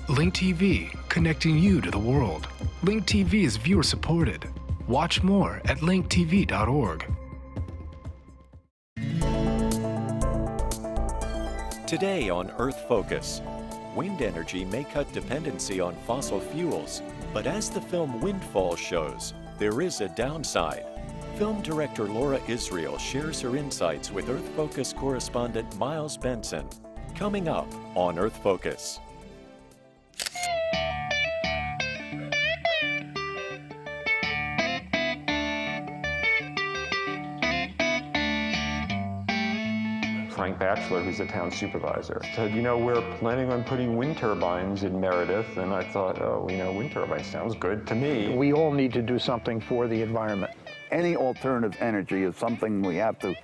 Link TV, connecting you to the world. Link TV is viewer supported. Watch more at linktv.org. Today on Earth Focus, wind energy may cut dependency on fossil fuels, but as the film Windfall shows, there is a downside. Film director Laura Israel shares her insights with Earth Focus correspondent Miles Benson. Coming up on Earth Focus. Frank Batchelor, who's the town supervisor, said, you know, we're planning on putting wind turbines in Meredith. And I thought, oh, you know, wind turbines sounds good to me. We all need to do something for the environment. Any alternative energy is something we have to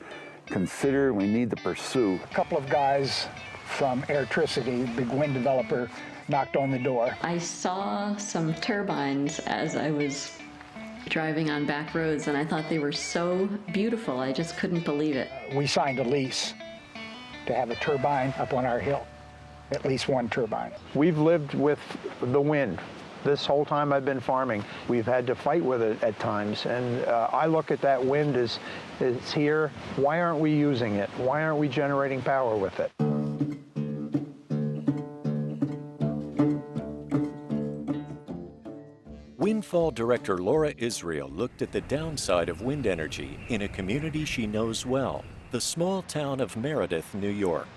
consider, we need to pursue. A couple of guys from Airtricity, big wind developer, knocked on the door. I saw some turbines as I was driving on back roads, and I thought they were so beautiful. I just couldn't believe it. We signed a lease to have a turbine up on our hill, at least one turbine. We've lived with the wind. This whole time I've been farming, we've had to fight with it at times, and I look at that wind as it's here. Why aren't we using it? Why aren't we generating power with it? Windfall director Laura Israel looked at the downside of wind energy in a community she knows well, the small town of Meredith, New York.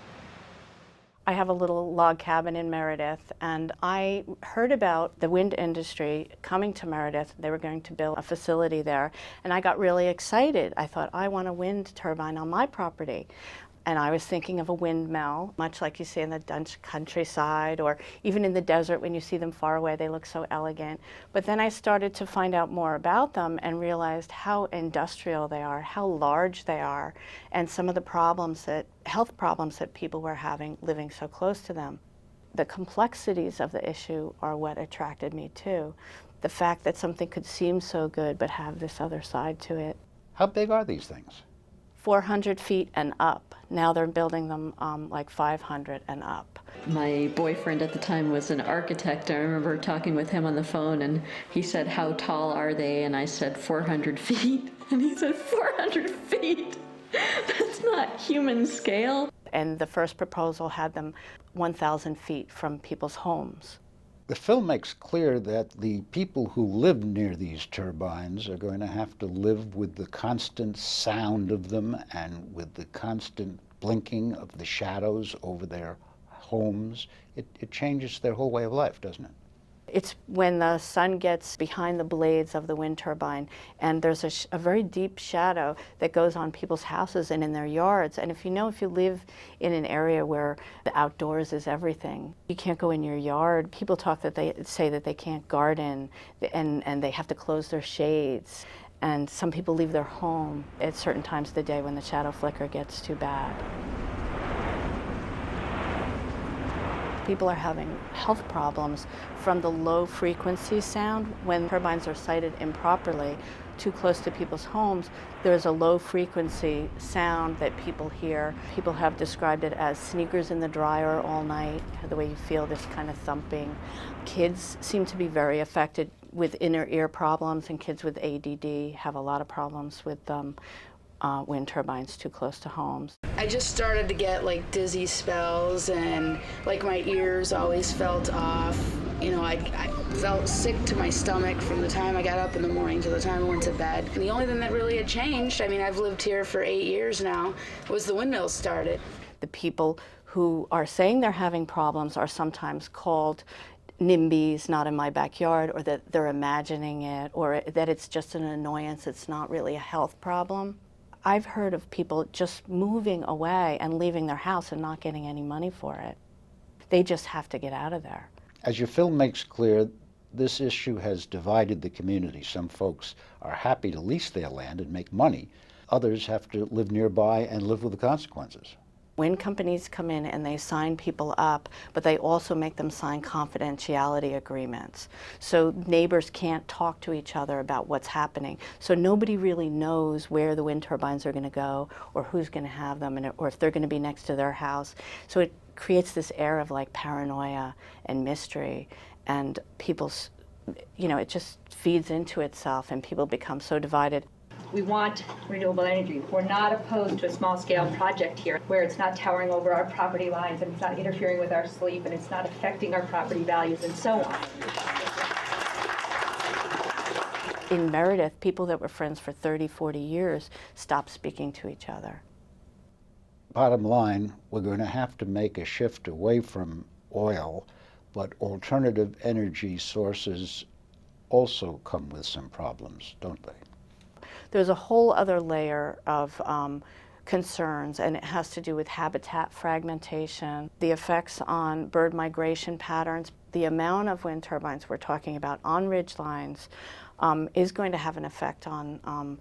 I have a little log cabin in Meredith, and I heard about the wind industry coming to Meredith. They were going to build a facility there, and I got really excited. I thought, I want a wind turbine on my property. And I was thinking of a windmill, much like you see in the Dutch countryside, or even in the desert when you see them far away, they look so elegant. But then I started to find out more about them and realized how industrial they are, how large they are, and some of the problems health problems that people were having living so close to them. The complexities of the issue are what attracted me too. The fact that something could seem so good but have this other side to it. How big are these things? 400 feet and up. Now they're building them like 500 and up. My boyfriend at the time was an architect. I remember talking with him on the phone, and he said, how tall are they? And I said, 400 feet. And he said, 400 feet? That's not human scale. And the first proposal had them 1,000 feet from people's homes. The film makes clear that the people who live near these turbines are going to have to live with the constant sound of them and with the constant blinking of the shadows over their homes. It changes their whole way of life, doesn't it? It's when the sun gets behind the blades of the wind turbine, and there's a very deep shadow that goes on people's houses and in their yards. And if you live in an area where the outdoors is everything, you can't go in your yard. People say that they can't garden, and they have to close their shades. And some people leave their home at certain times of the day when the shadow flicker gets too bad. People are having health problems from the low frequency sound. When turbines are sited improperly, too close to people's homes, there's a low frequency sound that people hear. People have described it as sneakers in the dryer all night, the way you feel this kind of thumping. Kids seem to be very affected with inner ear problems, and kids with ADD have a lot of problems with wind turbines too close to homes. I just started to get like dizzy spells, and like my ears always felt off. You know, I felt sick to my stomach from the time I got up in the morning to the time I went to bed. And the only thing that really had changed, I mean, I've lived here for 8 years now, was the windmills started. The people who are saying they're having problems are sometimes called NIMBYs, not in my backyard, or that they're imagining it, or that it's just an annoyance, it's not really a health problem. I've heard of people just moving away and leaving their house and not getting any money for it. They just have to get out of there. As your film makes clear, this issue has divided the community. Some folks are happy to lease their land and make money. Others have to live nearby and live with the consequences. When companies come in and they sign people up, but they also make them sign confidentiality agreements. So neighbors can't talk to each other about what's happening. So nobody really knows where the wind turbines are going to go, or who's going to have them, or if they're going to be next to their house. So it creates this air of like paranoia and mystery, and people's, it just feeds into itself and people become so divided. We want renewable energy. We're not opposed to a small-scale project here where it's not towering over our property lines and it's not interfering with our sleep and it's not affecting our property values and so on. In Meredith, people that were friends for 30, 40 years stopped speaking to each other. Bottom line, we're going to have to make a shift away from oil, but alternative energy sources also come with some problems, don't they? There's a whole other layer of concerns, and it has to do with habitat fragmentation, the effects on bird migration patterns. The amount of wind turbines we're talking about on ridge lines is going to have an effect on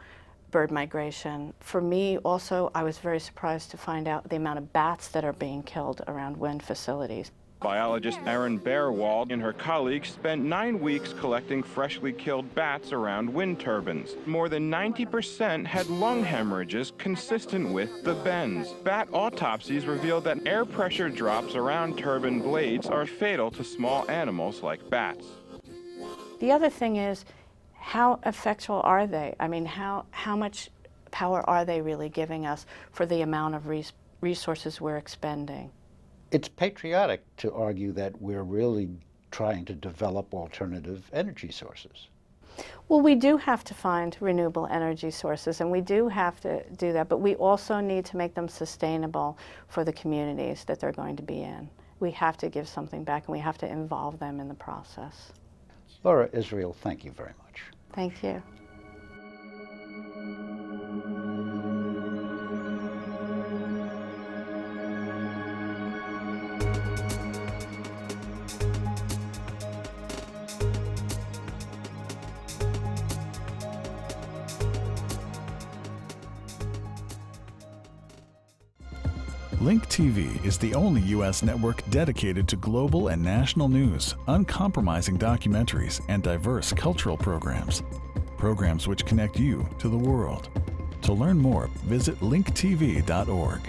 bird migration. For me also, I was very surprised to find out the amount of bats that are being killed around wind facilities. Biologist Erin Bearwald and her colleagues spent 9 weeks collecting freshly killed bats around wind turbines. More than 90% had lung hemorrhages consistent with the bends. Bat autopsies revealed that air pressure drops around turbine blades are fatal to small animals like bats. The other thing is, how effectual are they? I mean, how much power are they really giving us for the amount of resources we're expending? It's patriotic to argue that we're really trying to develop alternative energy sources. Well, we do have to find renewable energy sources, and we do have to do that, but we also need to make them sustainable for the communities that they're going to be in. We have to give something back, and we have to involve them in the process. Laura Israel, thank you very much. Thank you. Link TV is the only U.S. network dedicated to global and national news, uncompromising documentaries, and diverse cultural programs. Programs which connect you to the world. To learn more, visit linktv.org.